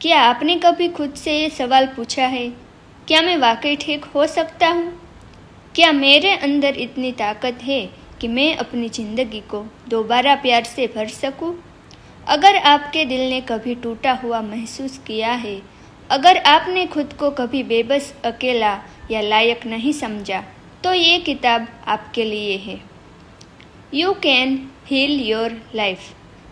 क्या आपने कभी खुद से ये सवाल पूछा है, क्या मैं वाकई ठीक हो सकता हूँ? क्या मेरे अंदर इतनी ताकत है कि मैं अपनी ज़िंदगी को दोबारा प्यार से भर सकूँ? अगर आपके दिल ने कभी टूटा हुआ महसूस किया है, अगर आपने खुद को कभी बेबस, अकेला या लायक नहीं समझा, तो ये किताब आपके लिए है। You can heal your life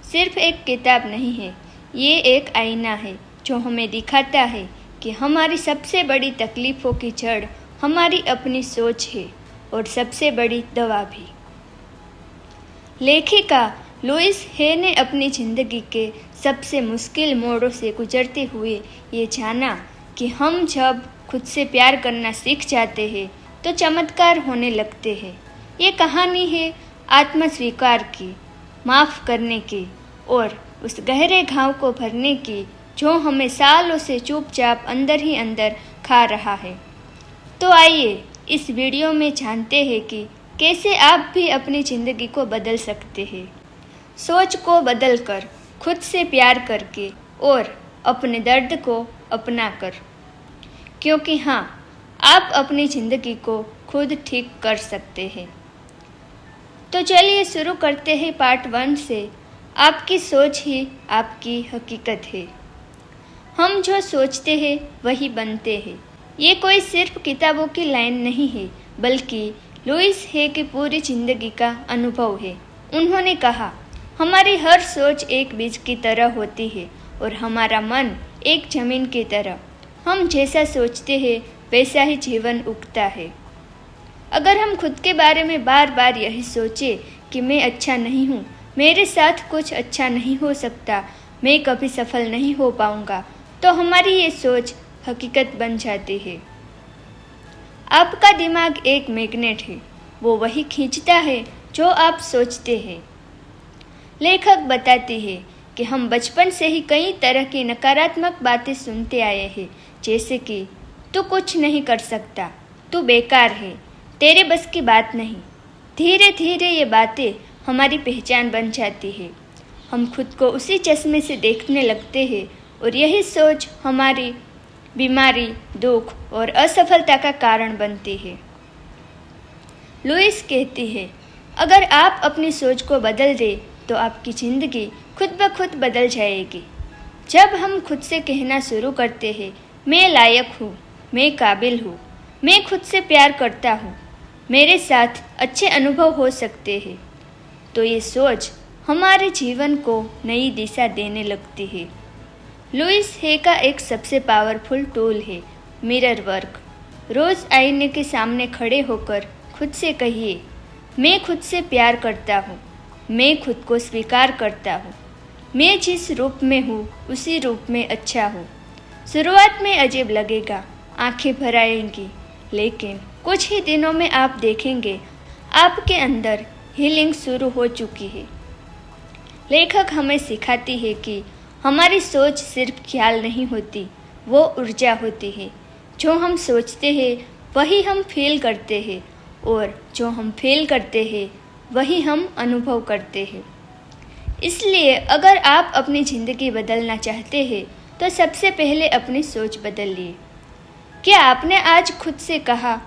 सिर्फ एक किताब नहीं है, ये एक आईना है जो हमें दिखाता है कि हमारी सबसे बड़ी तकलीफ़ों की जड़ हमारी अपनी सोच है और सबसे बड़ी दवा भी। लेखिका लुइस हे ने अपनी ज़िंदगी के सबसे मुश्किल मोड़ों से गुजरते हुए ये जाना कि हम जब खुद से प्यार करना सीख जाते हैं तो चमत्कार होने लगते हैं। ये कहानी है आत्मस्वीकार की, माफ़ करने की और उस गहरे घाव को भरने की जो हमें सालों से चुपचाप अंदर ही अंदर खा रहा है। तो आइए इस वीडियो में जानते हैं कि कैसे आप भी अपनी ज़िंदगी को बदल सकते हैं, सोच को बदल कर, खुद से प्यार करके और अपने दर्द को अपना कर। क्योंकि हाँ, आप अपनी ज़िंदगी को खुद ठीक कर सकते हैं। तो चलिए शुरू करते हैं पार्ट 1 से। आपकी सोच ही आपकी हकीकत है। हम जो सोचते हैं वही बनते हैं। ये कोई सिर्फ किताबों की लाइन नहीं है, बल्कि लुइस हे की पूरी जिंदगी का अनुभव है। उन्होंने कहा, हमारी हर सोच एक बीज की तरह होती है और हमारा मन एक जमीन की तरह। हम जैसा सोचते हैं वैसा ही जीवन उगता है। अगर हम खुद के बारे में बार बार यही सोचें कि मैं अच्छा नहीं हूँ, मेरे साथ कुछ अच्छा नहीं हो सकता, मैं कभी सफल नहीं हो पाऊँगा, तो हमारी ये सोच हकीकत बन जाती है। आपका दिमाग एक मैग्नेट है, वो वही खींचता है जो आप सोचते हैं। लेखक बताती है कि हम बचपन से ही कई तरह की नकारात्मक बातें सुनते आए हैं, जैसे कि तू कुछ नहीं कर सकता, तू बेकार है, तेरे बस की बात नहीं। धीरे धीरे ये बातें हमारी पहचान बन जाती है। हम खुद को उसी चश्मे से देखने लगते हैं और यही सोच हमारी बीमारी, दुख और असफलता का कारण बनती है। लुइस कहती है, अगर आप अपनी सोच को बदल दें तो आपकी ज़िंदगी खुद ब खुद बदल जाएगी। जब हम खुद से कहना शुरू करते हैं, मैं लायक हूँ, मैं काबिल हूँ, मैं खुद से प्यार करता हूँ, मेरे साथ अच्छे अनुभव हो सकते हैं, तो ये सोच हमारे जीवन को नई दिशा देने लगती है। लुइस हे का एक सबसे पावरफुल टूल है मिरर वर्क। रोज़ आईने के सामने खड़े होकर खुद से कहिए, मैं खुद से प्यार करता हूँ, मैं खुद को स्वीकार करता हूँ, मैं जिस रूप में हूँ उसी रूप में अच्छा हूँ। शुरुआत में अजीब लगेगा, आंखें भर आएंगी, लेकिन कुछ ही दिनों में आप देखेंगे आपके अंदर हीलिंग शुरू हो चुकी है। लेखक हमें सिखाती है कि हमारी सोच सिर्फ ख्याल नहीं होती, वो ऊर्जा होती है। जो हम सोचते हैं वही हम फील करते हैं और जो हम फील करते हैं वही हम अनुभव करते हैं। इसलिए अगर आप अपनी ज़िंदगी बदलना चाहते हैं तो सबसे पहले अपनी सोच बदलिए। क्या आपने आज खुद से कहा,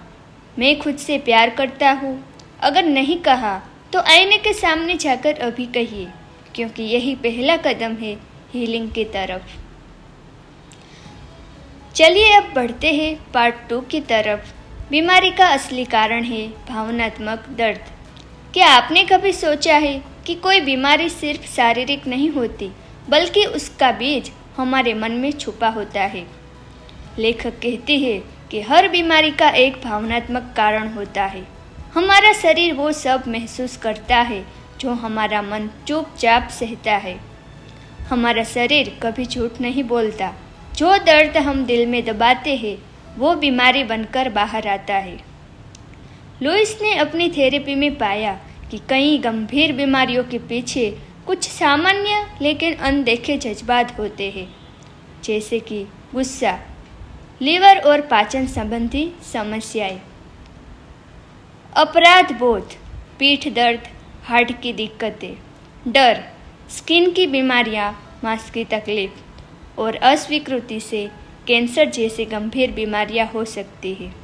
मैं खुद से प्यार करता हूँ? अगर नहीं कहा तो आईने के सामने जाकर अभी कहिए, क्योंकि यही पहला कदम है हीलिंग की तरफ। चलिए अब बढ़ते हैं पार्ट 2 की तरफ। बीमारी का असली कारण है भावनात्मक दर्द। क्या आपने कभी सोचा है कि कोई बीमारी सिर्फ शारीरिक नहीं होती, बल्कि उसका बीज हमारे मन में छुपा होता है? लेखक कहती है कि हर बीमारी का एक भावनात्मक कारण होता है। हमारा शरीर वो सब महसूस करता है जो हमारा मन चुपचाप सहता है। हमारा शरीर कभी झूठ नहीं बोलता। जो दर्द हम दिल में दबाते हैं वो बीमारी बनकर बाहर आता है। लुइस ने अपनी थेरेपी में पाया कि कई गंभीर बीमारियों के पीछे कुछ सामान्य लेकिन अनदेखे जज्बात होते हैं, जैसे कि गुस्सा, लीवर और पाचन संबंधी समस्याएं, अपराध बोध, पीठ दर्द, हार्ट की दिक्कतें, डर, स्किन की बीमारियां, मांस की तकलीफ और अस्वीकृति से कैंसर जैसी गंभीर बीमारियां हो सकती हैं।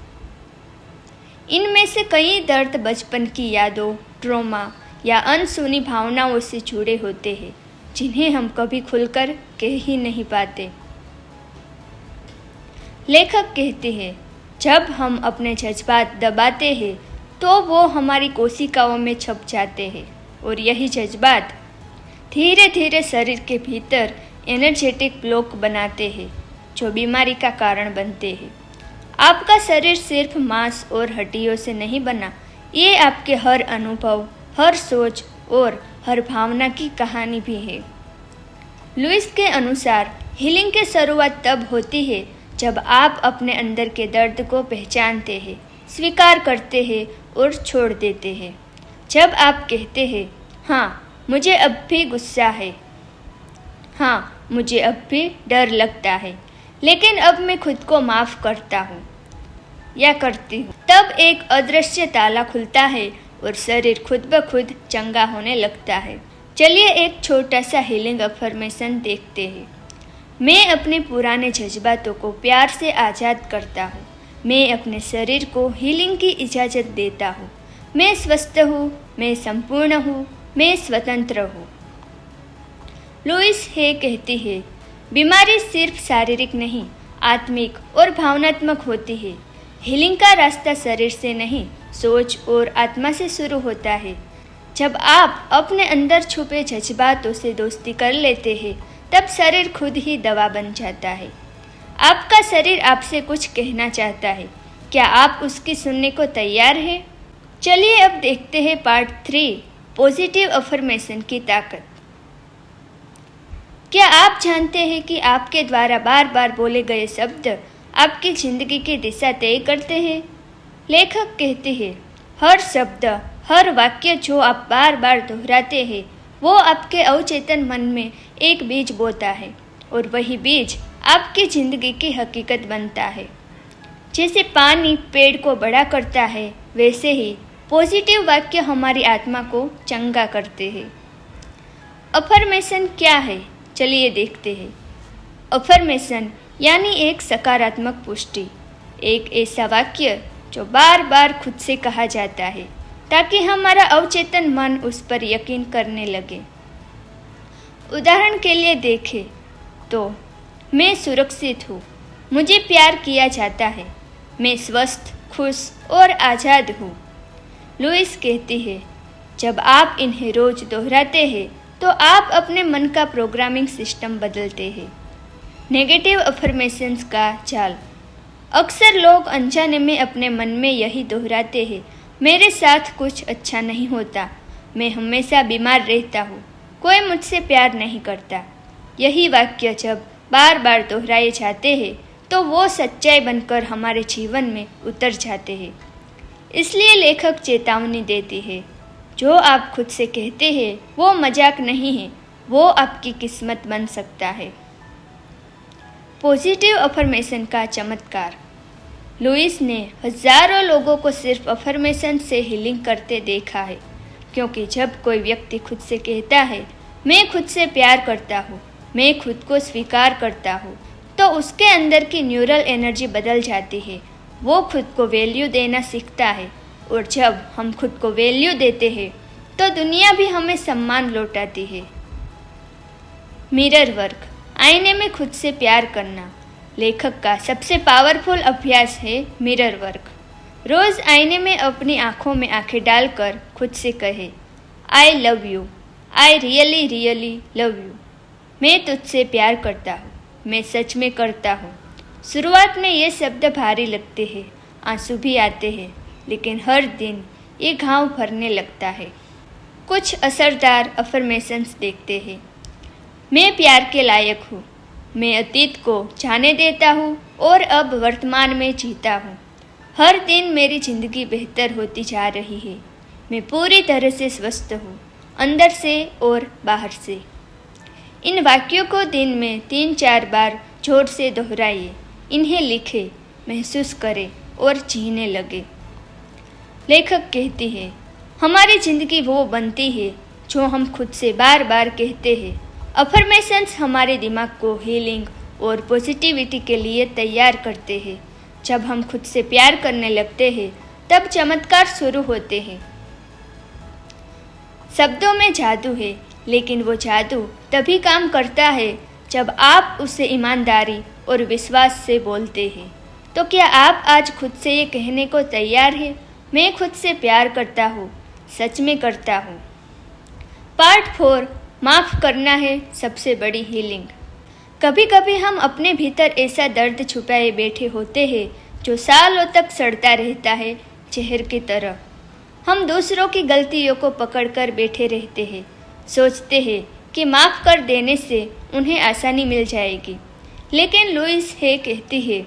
इनमें से कई दर्द बचपन की यादों, ट्रॉमा या अनसुनी भावनाओं से जुड़े होते हैं, जिन्हें हम कभी खुलकर कह ही नहीं पाते। लेखक कहते हैं, जब हम अपने जज्बात दबाते हैं तो वो हमारी कोशिकाओं में छप जाते हैं और यही जज्बात धीरे धीरे शरीर के भीतर एनर्जेटिक ब्लॉक बनाते हैं, जो बीमारी का कारण बनते हैं। आपका शरीर सिर्फ मांस और हड्डियों से नहीं बना, ये आपके हर अनुभव, हर सोच और हर भावना की कहानी भी है। लुइस के अनुसार हीलिंग की शुरुआत तब होती है जब आप अपने अंदर के दर्द को पहचानते हैं, स्वीकार करते हैं और छोड़ देते हैं। जब आप कहते हैं, हाँ मुझे अब भी गुस्सा है, हाँ मुझे अब भी डर लगता है, लेकिन अब मैं खुद को माफ़ करता हूँ या करती हूँ, तब एक अदृश्य ताला खुलता है और शरीर खुद ब खुद चंगा होने लगता है। चलिए एक छोटा सा हीलिंग अफर्मेशन देखते हैं। मैं अपने पुराने जज्बातों को प्यार से आज़ाद करता हूँ। मैं अपने शरीर को हीलिंग की इजाज़त देता हूँ। मैं स्वस्थ हूँ, मैं संपूर्ण हूँ, मैं स्वतंत्र हूँ। लुइस हे कहती है, बीमारी सिर्फ शारीरिक नहीं, आत्मिक और भावनात्मक होती है। हीलिंग का रास्ता शरीर से नहीं, सोच और आत्मा से शुरू होता है। जब आप अपने अंदर छुपे जज्बातों से दोस्ती कर लेते हैं, तब शरीर खुद ही दवा बन जाता है। आपका शरीर आपसे कुछ कहना चाहता है, क्या आप उसकी सुनने को तैयार हैं? चलिए अब देखते हैं पार्ट 3, पॉजिटिव अफर्मेशन की ताकत। क्या आप जानते हैं कि आपके द्वारा बार बार बोले गए शब्द आपकी जिंदगी की दिशा तय करते हैं? लेखक कहते हैं, हर शब्द, हर वाक्य जो आप बार बार दोहराते हैं, वो आपके अवचेतन मन में एक बीज बोता है और वही बीज आपकी जिंदगी की हकीकत बनता है। जैसे पानी पेड़ को बड़ा करता है, वैसे ही पॉजिटिव वाक्य हमारी आत्मा को चंगा करते हैं। अफर्मेशन क्या है? चलिए देखते हैं। अफर्मेशन यानी एक सकारात्मक पुष्टि, एक ऐसा वाक्य जो बार बार खुद से कहा जाता है ताकि हमारा अवचेतन मन उस पर यकीन करने लगे। उदाहरण के लिए देखें तो, मैं सुरक्षित हूँ, मुझे प्यार किया जाता है, मैं स्वस्थ, खुश और आज़ाद हूँ। लुइस कहती है, जब आप इन्हें रोज दोहराते हैं तो आप अपने मन का प्रोग्रामिंग सिस्टम बदलते हैं। नेगेटिव अफर्मेशंस का जाल। अक्सर लोग अनजाने में अपने मन में यही दोहराते हैं, मेरे साथ कुछ अच्छा नहीं होता, मैं हमेशा बीमार रहता हूँ, कोई मुझसे प्यार नहीं करता। यही वाक्य जब बार बार दोहराए जाते हैं तो वो सच्चाई बनकर हमारे जीवन में उतर जाते हैं। इसलिए लेखक चेतावनी देती है, जो आप खुद से कहते हैं वो मजाक नहीं है, वो आपकी किस्मत बन सकता है। पॉजिटिव अफर्मेशन का चमत्कार। लुइस ने हजारों लोगों को सिर्फ अफर्मेशन से हीलिंग करते देखा है, क्योंकि जब कोई व्यक्ति खुद से कहता है, मैं खुद से प्यार करता हूँ, मैं खुद को स्वीकार करता हूँ, तो उसके अंदर की न्यूरल एनर्जी बदल जाती है। वो खुद को वैल्यू देना सीखता है और जब हम खुद को वैल्यू देते हैं तो दुनिया भी हमें सम्मान लौटाती है। मिरर वर्क, आईने में खुद से प्यार करना। लेखक का सबसे पावरफुल अभ्यास है मिरर वर्क। रोज़ आईने में अपनी आँखों में आंखें डालकर खुद से कहे, I love you, I really really love you. मैं तुझसे प्यार करता हूँ, मैं सच में करता हूँ। शुरुआत में ये शब्द भारी लगते हैं, आंसू भी आते हैं, लेकिन हर दिन ये घाव भरने लगता है। कुछ असरदार अफर्मेशंस देखते हैं। मैं प्यार के लायक हूँ, मैं अतीत को जाने देता हूँ और अब वर्तमान में जीता हूँ। हर दिन मेरी ज़िंदगी बेहतर होती जा रही है, मैं पूरी तरह से स्वस्थ हूँ, अंदर से और बाहर से। इन वाक्यों को दिन में 3-4 बार जोर से दोहराइए, इन्हें लिखें, महसूस करें और जीने लगे। लेखक कहती है, हमारी ज़िंदगी वो बनती है जो हम खुद से बार बार कहते हैं। अफर्मेशंस हमारे दिमाग को हीलिंग और पॉजिटिविटी के लिए तैयार करते हैं। जब हम खुद से प्यार करने लगते हैं तब चमत्कार शुरू होते हैं। शब्दों में जादू है, लेकिन वो जादू तभी काम करता है जब आप उसे ईमानदारी और विश्वास से बोलते हैं। तो क्या आप आज खुद से ये कहने को तैयार हैं, मैं खुद से प्यार करता हूँ, सच में करता हूँ। पार्ट 4, माफ़ करना है सबसे बड़ी हीलिंग। कभी कभी हम अपने भीतर ऐसा दर्द छुपाए बैठे होते हैं जो सालों तक सड़ता रहता है, जहर की तरह। हम दूसरों की गलतियों को पकड़कर बैठे रहते हैं, सोचते हैं कि माफ़ कर देने से उन्हें आसानी मिल जाएगी। लेकिन लुइस हे कहती है,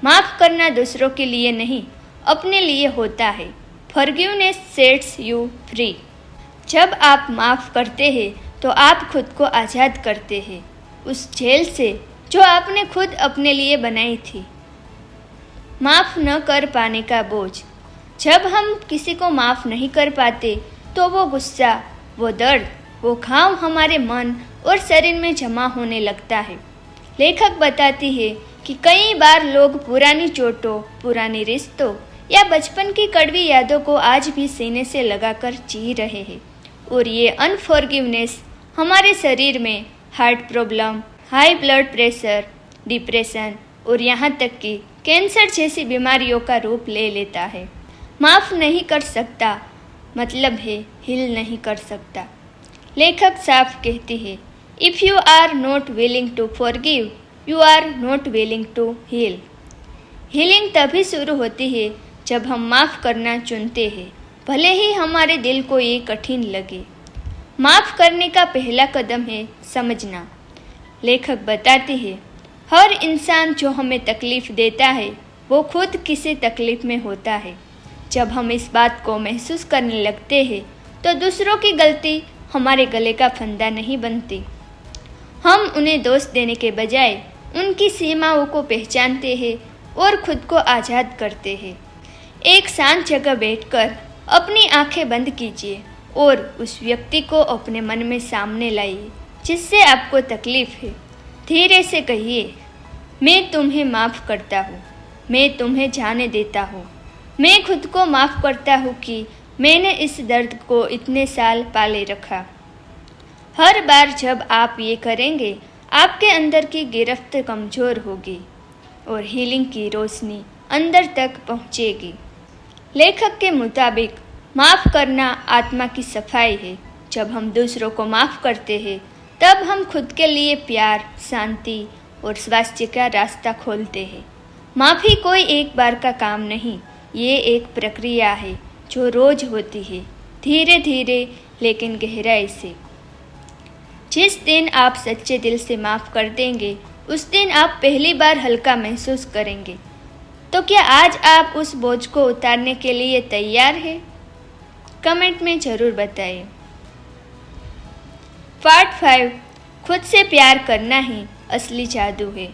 माफ़ करना दूसरों के लिए नहीं, अपने लिए होता है। Forgiveness sets you free. जब आप माफ़ करते हैं तो आप खुद को आज़ाद करते हैं उस जेल से जो आपने खुद अपने लिए बनाई थी। माफ़ न कर पाने का बोझ। जब हम किसी को माफ़ नहीं कर पाते तो वो गुस्सा, वो दर्द, वो घाव हमारे मन और शरीर में जमा होने लगता है। लेखक बताती है कि कई बार लोग पुरानी चोटों, पुरानी रिश्तों या बचपन की कड़वी यादों को आज भी सीने से लगाकर जी रहे हैं, और ये अनफॉरगिवनेस हमारे शरीर में heart problem, high blood pressure, depression और यहाँ तक कि कैंसर जैसी बीमारियों का रूप ले लेता है। माफ़ नहीं कर सकता मतलब है हील नहीं कर सकता। लेखक साफ कहती है, if you are not willing to forgive, you are not willing to heal. Healing तभी शुरू होती है जब हम माफ़ करना चुनते हैं, भले ही हमारे दिल को ये कठिन लगे। माफ़ करने का पहला कदम है समझना। लेखक बताती है, हर इंसान जो हमें तकलीफ़ देता है वो खुद किसी तकलीफ़ में होता है। जब हम इस बात को महसूस करने लगते हैं तो दूसरों की गलती हमारे गले का फंदा नहीं बनती। हम उन्हें दोष देने के बजाय उनकी सीमाओं को पहचानते हैं और खुद को आज़ाद करते हैं। एक शांत जगह बैठकर अपनी आंखें बंद कीजिए और उस व्यक्ति को अपने मन में सामने लाइए जिससे आपको तकलीफ़ है। धीरे से कहिए, मैं तुम्हें माफ़ करता हूँ, मैं तुम्हें जाने देता हूँ, मैं खुद को माफ़ करता हूँ कि मैंने इस दर्द को इतने साल पाले रखा। हर बार जब आप ये करेंगे आपके अंदर की गिरफ्त कमज़ोर होगी और हीलिंग की रोशनी अंदर तक पहुँचेगी। लेखक के मुताबिक माफ़ करना आत्मा की सफाई है। जब हम दूसरों को माफ़ करते हैं तब हम खुद के लिए प्यार, शांति और स्वास्थ्य का रास्ता खोलते हैं। माफ़ी कोई एक बार का काम नहीं, ये एक प्रक्रिया है जो रोज़ होती है, धीरे धीरे लेकिन गहराई से। जिस दिन आप सच्चे दिल से माफ़ कर देंगे उस दिन आप पहली बार हल्का महसूस करेंगे। तो क्या आज आप उस बोझ को उतारने के लिए तैयार हैं? कमेंट में ज़रूर बताइए। पार्ट 5, खुद से प्यार करना ही असली जादू है।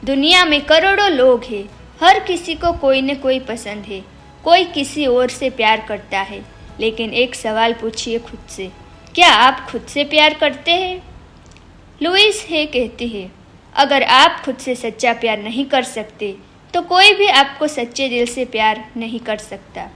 दुनिया में करोड़ों लोग हैं, हर किसी को कोई न कोई पसंद है, कोई किसी और से प्यार करता है। लेकिन एक सवाल पूछिए खुद से, क्या आप खुद से प्यार करते हैं? लुइस हे कहती है, अगर आप खुद से सच्चा प्यार नहीं कर सकते तो कोई भी आपको सच्चे दिल से प्यार नहीं कर सकता।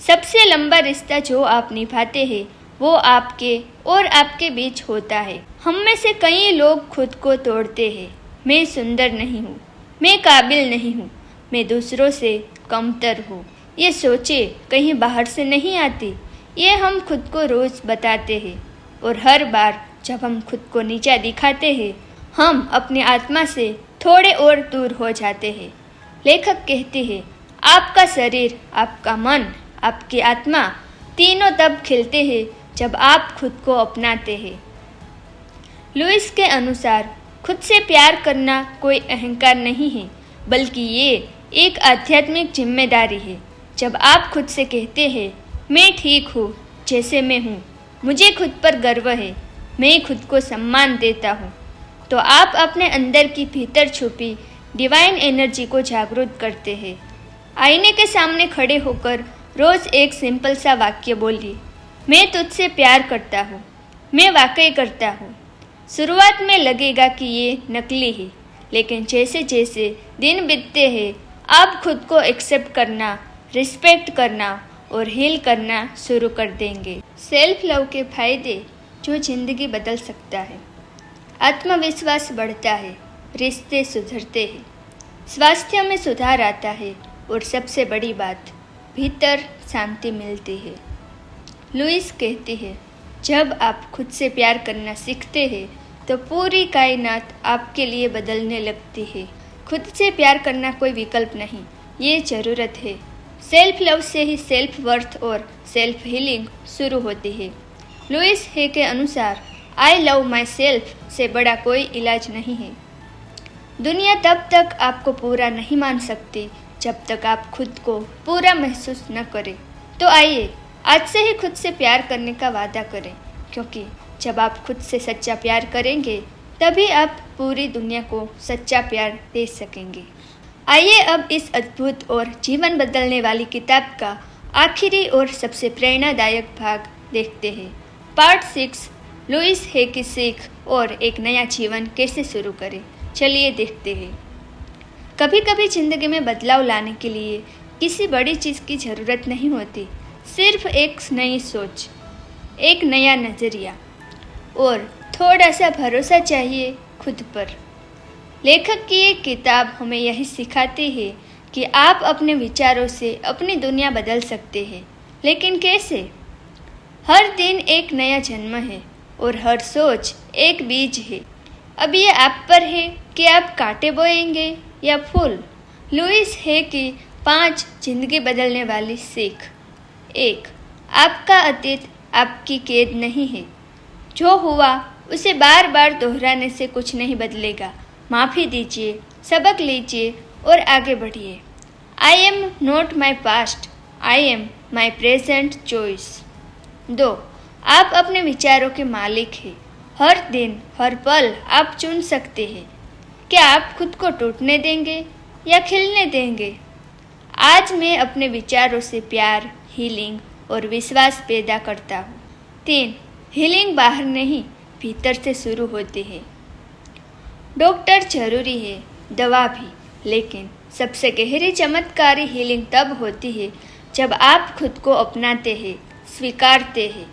सबसे लंबा रिश्ता जो आप निभाते हैं वो आपके और आपके बीच होता है। हम में से कई लोग खुद को तोड़ते हैं। मैं सुंदर नहीं हूँ, मैं काबिल नहीं हूँ, मैं दूसरों से कमतर हूँ। ये सोचे कहीं बाहर से नहीं आती, ये हम खुद को रोज़ बताते हैं। और हर बार जब हम खुद को नीचा दिखाते हैं हम अपनी आत्मा से थोड़े और दूर हो जाते हैं। लेखक कहती है, आपका शरीर, आपका मन, आपकी आत्मा तीनों तब खिलते हैं जब आप खुद को अपनाते हैं। लुइस के अनुसार खुद से प्यार करना कोई अहंकार नहीं है, बल्कि ये एक आध्यात्मिक जिम्मेदारी है। जब आप खुद से कहते हैं, मैं ठीक हूँ जैसे मैं हूँ, मुझे खुद पर गर्व है, मैं खुद को सम्मान देता हूँ, तो आप अपने अंदर की भीतर छुपी डिवाइन एनर्जी को जागरूक करते हैं। आईने के सामने खड़े होकर रोज़ एक सिंपल सा वाक्य बोलिए, मैं तुझसे प्यार करता हूँ, मैं वाकई करता हूँ। शुरुआत में लगेगा कि ये नकली है, लेकिन जैसे जैसे दिन बीतते हैं आप खुद को एक्सेप्ट करना, रिस्पेक्ट करना और हील करना शुरू कर देंगे। सेल्फ लव के फायदे जो ज़िंदगी बदल सकता है। आत्मविश्वास बढ़ता है, रिश्ते सुधरते हैं, स्वास्थ्य में सुधार आता है और सबसे बड़ी बात, भीतर शांति मिलती है। लुइस कहती है, जब आप खुद से प्यार करना सीखते हैं तो पूरी कायनात आपके लिए बदलने लगती है। खुद से प्यार करना कोई विकल्प नहीं, ये ज़रूरत है। सेल्फ लव से ही सेल्फ वर्थ और सेल्फ हीलिंग शुरू होती है। लुइस हे के अनुसार आई लव माई सेल्फ से बड़ा कोई इलाज नहीं है। दुनिया तब तक आपको पूरा नहीं मान सकती जब तक आप खुद को पूरा महसूस न करें। तो आइए आज से ही खुद से प्यार करने का वादा करें, क्योंकि जब आप खुद से सच्चा प्यार करेंगे तभी आप पूरी दुनिया को सच्चा प्यार दे सकेंगे। आइए अब इस अद्भुत और जीवन बदलने वाली किताब का आखिरी और सबसे प्रेरणादायक भाग देखते हैं। पार्ट 6, लुइस हे की सीख और एक नया जीवन कैसे शुरू करें। चलिए देखते हैं। कभी कभी ज़िंदगी में बदलाव लाने के लिए किसी बड़ी चीज़ की ज़रूरत नहीं होती, सिर्फ एक नई सोच, एक नया नज़रिया और थोड़ा सा भरोसा चाहिए खुद पर। लेखक की एक किताब हमें यही सिखाती है कि आप अपने विचारों से अपनी दुनिया बदल सकते हैं, लेकिन कैसे? हर दिन एक नया जन्म है और हर सोच एक बीज है। अब ये आप पर है कि आप कांटे बोएंगे या फूल। लुइस हे की 5 जिंदगी बदलने वाली सीख। 1, आपका अतीत आपकी कैद नहीं है। जो हुआ उसे बार बार दोहराने से कुछ नहीं बदलेगा। माफ़ी दीजिए, सबक लीजिए और आगे बढ़िए। I am not my past, I am my present choice. 2, आप अपने विचारों के मालिक हैं। हर दिन हर पल आप चुन सकते हैं। क्या आप खुद को टूटने देंगे या खिलने देंगे? आज मैं अपने विचारों से प्यार, हीलिंग और विश्वास पैदा करता हूँ। 3, हीलिंग बाहर नहीं भीतर से शुरू होती है। डॉक्टर जरूरी है, दवा भी, लेकिन सबसे गहरी चमत्कारी हीलिंग तब होती है जब आप खुद को अपनाते हैं, स्वीकारते हैं।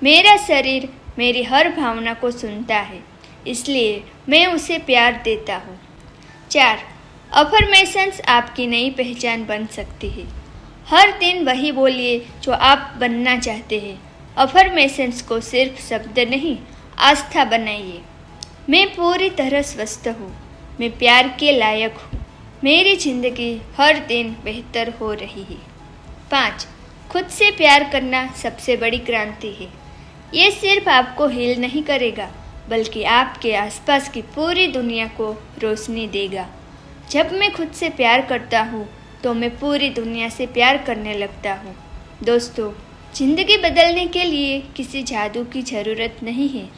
मेरा शरीर मेरी हर भावना को सुनता है, इसलिए मैं उसे प्यार देता हूँ। 4, अफर्मेशंस आपकी नई पहचान बन सकती है। हर दिन वही बोलिए जो आप बनना चाहते हैं। अफर्मेशंस को सिर्फ शब्द नहीं, आस्था बनाइए। मैं पूरी तरह स्वस्थ हूँ, मैं प्यार के लायक हूँ, मेरी ज़िंदगी हर दिन बेहतर हो रही है। 5, खुद से प्यार करना सबसे बड़ी क्रांति है। ये सिर्फ आपको हील नहीं करेगा, बल्कि आपके आसपास की पूरी दुनिया को रोशनी देगा। जब मैं खुद से प्यार करता हूँ तो मैं पूरी दुनिया से प्यार करने लगता हूँ। दोस्तों, ज़िंदगी बदलने के लिए किसी जादू की ज़रूरत नहीं है।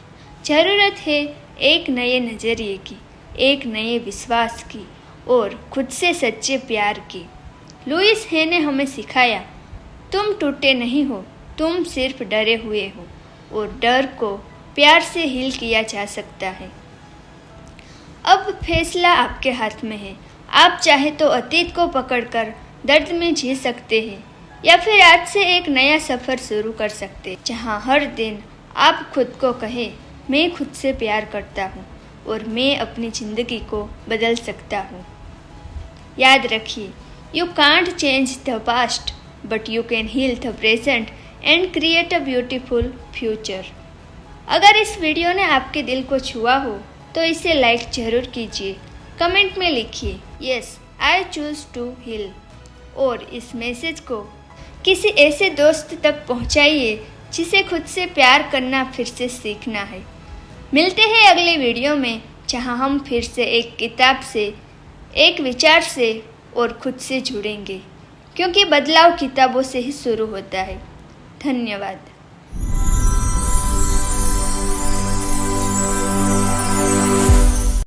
ज़रूरत है एक नए नज़रिए की, एक नए विश्वास की और खुद से सच्चे प्यार की। लुइस हे ने हमें सिखाया, तुम टूटे नहीं हो, तुम सिर्फ डरे हुए हो और डर को प्यार से हील किया जा सकता है। अब फैसला आपके हाथ में है। आप चाहे तो अतीत को पकड़कर दर्द में जी सकते हैं या फिर आज से एक नया सफ़र शुरू कर सकते हैं, जहां हर दिन आप खुद को कहें, मैं खुद से प्यार करता हूं और मैं अपनी ज़िंदगी को बदल सकता हूं। याद रखिए, you can't change the past but you can heal the present and create a beautiful future. अगर इस वीडियो ने आपके दिल को छुआ हो तो इसे लाइक ज़रूर कीजिए। कमेंट में लिखिए, yes I choose to heal, और इस मैसेज को किसी ऐसे दोस्त तक पहुंचाइए जिसे खुद से प्यार करना फिर से सीखना है। मिलते हैं अगले वीडियो में, जहां हम फिर से एक किताब से, एक विचार से और खुद से जुड़ेंगे, क्योंकि बदलाव किताबों से ही शुरू होता है। धन्यवाद।